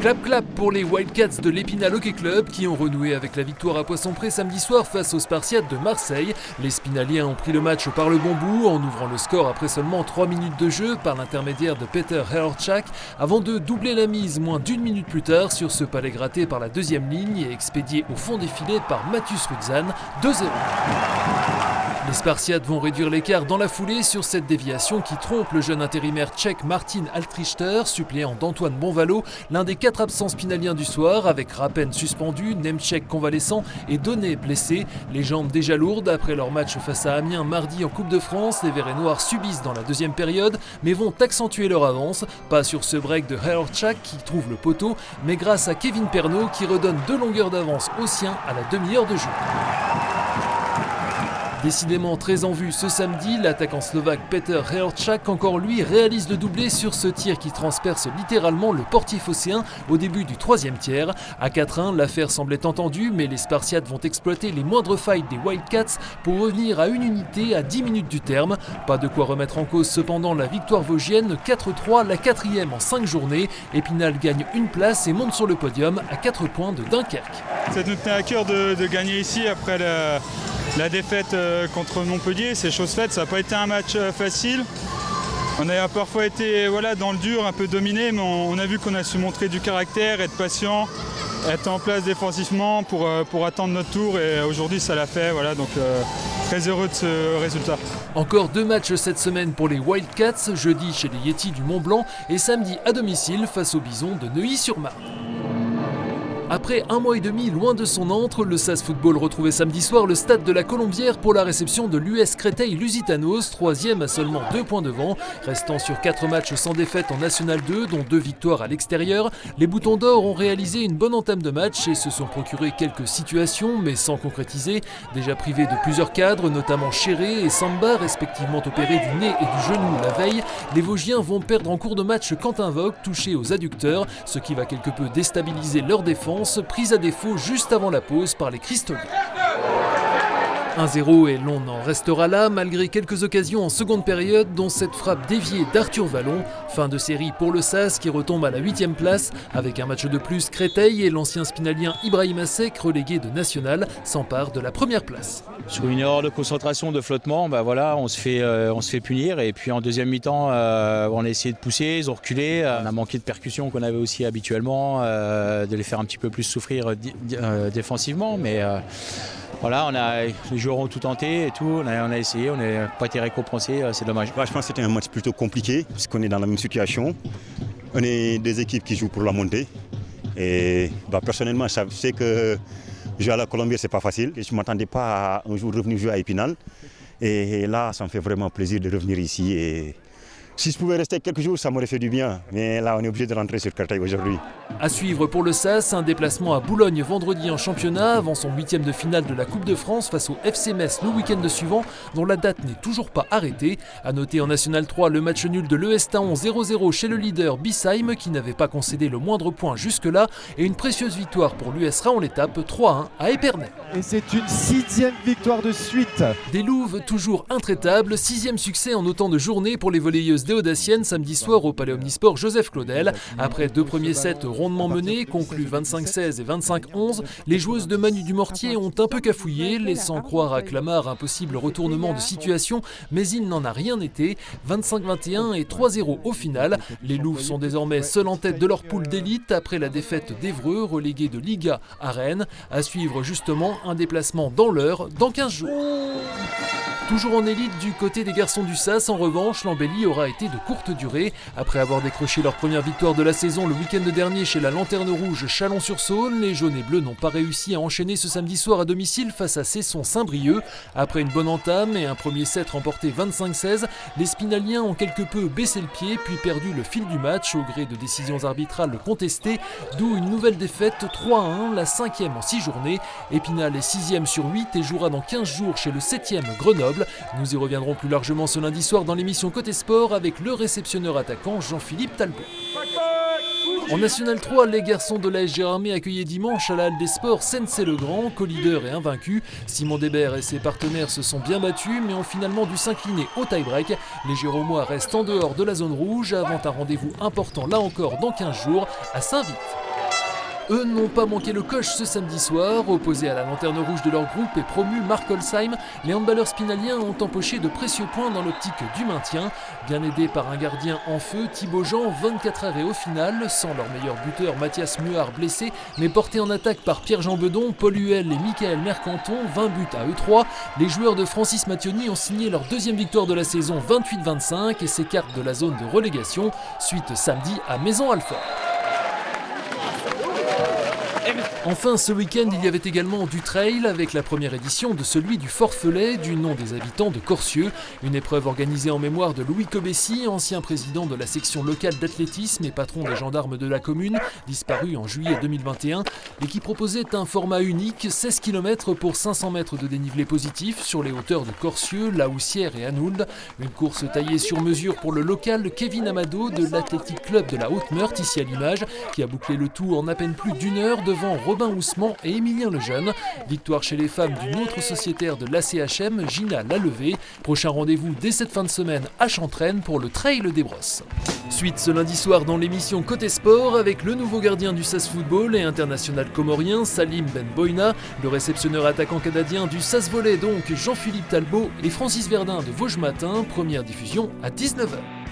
Clap clap pour les Wildcats de l'Épinal Hockey Club qui ont renoué avec la victoire à Poisson-Pré samedi soir face aux Spartiates de Marseille. Les Spinaliens ont pris le match par le bon bout en ouvrant le score après seulement 3 minutes de jeu par l'intermédiaire de Peter Herchak avant de doubler la mise moins d'1 minute plus tard sur ce palais gratté par la deuxième ligne et expédié au fond des filets par Mathus Rudzan, 2-0. Les Spartiates vont réduire l'écart dans la foulée sur cette déviation qui trompe le jeune intérimaire tchèque Martin Altrichter, suppléant d'Antoine Bonvalo, l'un des 4 absents spinaliens du soir, avec Rapen suspendu, Nemček convalescent et Donnet blessé. Les jambes déjà lourdes après leur match face à Amiens mardi en Coupe de France, les Verts et Noirs subissent dans la deuxième période, mais vont accentuer leur avance. Pas sur ce break de Herchak qui trouve le poteau, mais grâce à Kevin Pernaut qui redonne 2 longueurs d'avance aux siens à la demi-heure de jeu. Décidément très en vue ce samedi, l'attaquant slovaque Peter Herchak encore lui réalise le doublé sur ce tir qui transperce littéralement le portier phocéen au début du troisième tiers. À 4-1, l'affaire semblait entendue, mais les Spartiates vont exploiter les moindres failles des Wildcats pour revenir à une unité à 10 minutes du terme. Pas de quoi remettre en cause cependant la victoire vosgienne, 4-3, la 4e en 5 journées. Épinal gagne une place et monte sur le podium à 4 points de Dunkerque. Ça nous tenait à cœur de gagner ici après la défaite contre Montpellier, c'est chose faite, ça n'a pas été un match facile. On a parfois été dans le dur, un peu dominé, mais on a vu qu'on a su montrer du caractère, être patient, être en place défensivement pour attendre notre tour et aujourd'hui ça l'a fait, donc très heureux de ce résultat. Encore 2 matchs cette semaine pour les Wildcats, jeudi chez les Yetis du Mont-Blanc et samedi à domicile face aux Bisons de Neuilly-sur-Marne. Après 1 mois et demi loin de son antre, le SAS Football retrouvait samedi soir le stade de la Colombière pour la réception de l'US Créteil-Lusitanos, 3e à seulement 2 points devant. Restant sur 4 matchs sans défaite en National 2, dont 2 victoires à l'extérieur, les Boutons d'Or ont réalisé une bonne entame de match et se sont procuré quelques situations, mais sans concrétiser. Déjà privés de plusieurs cadres, notamment Chéré et Samba, respectivement opérés du nez et du genou la veille, les Vosgiens vont perdre en cours de match Quentin Vogt, touché aux adducteurs, ce qui va quelque peu déstabiliser leur défense, prise à défaut juste avant la pause par les Cristoliens. 1-0 et l'on en restera là malgré quelques occasions en seconde période dont cette frappe déviée d'Arthur Vallon. Fin de série pour le SAS qui retombe à la 8e place avec un match de plus. Créteil et l'ancien spinalien Ibrahim Assek, relégué de National, s'emparent de la première place. Sur une erreur de concentration, de flottement, on se fait punir et puis en deuxième mi-temps on a essayé de pousser, ils ont reculé, on a manqué de percussion qu'on avait aussi habituellement, de les faire un petit peu plus souffrir défensivement, mais les joueurs ont tout tenté et tout, on a essayé, on n'a pas été récompensé, c'est dommage. Je pense que c'était un match plutôt compliqué, puisqu'on est dans la même situation. On est des équipes qui jouent pour la montée. Et personnellement, je sais que jouer à la Colombière, c'est pas facile. Je ne m'attendais pas à un jour revenir jouer à Épinal. Et là, ça me fait vraiment plaisir de revenir ici. Et si je pouvais rester quelques jours, ça m'aurait fait du bien. Mais là, on est obligé de rentrer sur Créteil aujourd'hui. À suivre pour le SAS, un déplacement à Boulogne vendredi en championnat avant son 8e de finale de la Coupe de France face au FC Metz le week-end suivant, dont la date n'est toujours pas arrêtée. A noter en National 3 le match nul de l'ES Taon 0-0 chez le leader Bissheim qui n'avait pas concédé le moindre point jusque-là et une précieuse victoire pour l'US Raon-l'Étape 3-1 à Épernay. Et c'est une 6e victoire de suite. Des Louves toujours intraitables, 6e succès en autant de journées pour les volleyeuses déodaciennes samedi soir au Palais Omnisport Joseph Claudel. Après 2 premiers sets rondement menés, conclus 25-16 et 25-11, les joueuses de Manu Dumortier ont un peu cafouillé, laissant croire à Clamart un possible retournement de situation, mais il n'en a rien été. 25-21 et 3-0 au final. Les Louves sont désormais seules en tête de leur poule d'élite après la défaite d'Évreux, relégué de Liga à Rennes. À suivre justement un déplacement dans l'heure dans 15 jours. Toujours en élite du côté des garçons du SAS, en revanche, l'embellie aura été de courte durée. Après avoir décroché leur première victoire de la saison le week-end dernier chez la Lanterne Rouge Chalon-sur-Saône, les jaunes et bleus n'ont pas réussi à enchaîner ce samedi soir à domicile face à Cesson-Saint-Brieuc. Après une bonne entame et un premier set remporté 25-16, les Spinaliens ont quelque peu baissé le pied puis perdu le fil du match au gré de décisions arbitrales contestées, d'où une nouvelle défaite 3-1, la 5e en 6 journées. Épinal est 6e sur 8 et jouera dans 15 jours chez le 7e Grenoble. Nous y reviendrons plus largement ce lundi soir dans l'émission Côté Sport avec le réceptionneur attaquant Jean-Philippe Talbot. En National 3, les garçons de l'AS Gérardmer accueillaient dimanche à la Halle des Sports Sensey-le-Grand, co-leader et invaincu. Simon Desbert et ses partenaires se sont bien battus mais ont finalement dû s'incliner au tie-break. Les Géromois restent en dehors de la zone rouge avant un rendez-vous important là encore dans 15 jours à Saint-Vite. Eux n'ont pas manqué le coche ce samedi soir. Opposés à la lanterne rouge de leur groupe et promus Markolsheim, les handballeurs spinaliens ont empoché de précieux points dans l'optique du maintien. Bien aidés par un gardien en feu, Thibaut Jean, 24 arrêts au final, sans leur meilleur buteur Mathias Muard blessé, mais porté en attaque par Pierre-Jean Bedon, Paul Huel et Michael Mercanton, 20 buts à eux 3. Les joueurs de Francis Mattioni ont signé leur deuxième victoire de la saison 28-25 et s'écartent de la zone de relégation. Suite samedi à Maison-Alfort. Enfin, ce week-end, il y avait également du trail avec la première édition de celui du Forfelet, du nom des habitants de Corcieux. Une épreuve organisée en mémoire de Louis Cobessy, ancien président de la section locale d'athlétisme et patron des gendarmes de la commune, disparu en juillet 2021, et qui proposait un format unique, 16 km pour 500 mètres de dénivelé positif sur les hauteurs de Corcieux, La Houssière et Anould. Une course taillée sur mesure pour le local Kevin Amado de l'Athletic Club de la Haute-Meurthe, ici à l'image, qui a bouclé le tout en à peine plus d'une heure devant Robin Ousmane et Émilien Lejeune. Victoire chez les femmes d'une autre sociétaire de l'ACHM, Gina Lalevé. Prochain rendez-vous dès cette fin de semaine à Chantraine pour le Trail des Brosses. Suite ce lundi soir dans l'émission Côté Sport avec le nouveau gardien du SAS Football et international comorien Salim Ben Boina, le réceptionneur attaquant canadien du SAS Volley donc Jean-Philippe Talbot et Francis Verdun de Vosges Matin, première diffusion à 19h.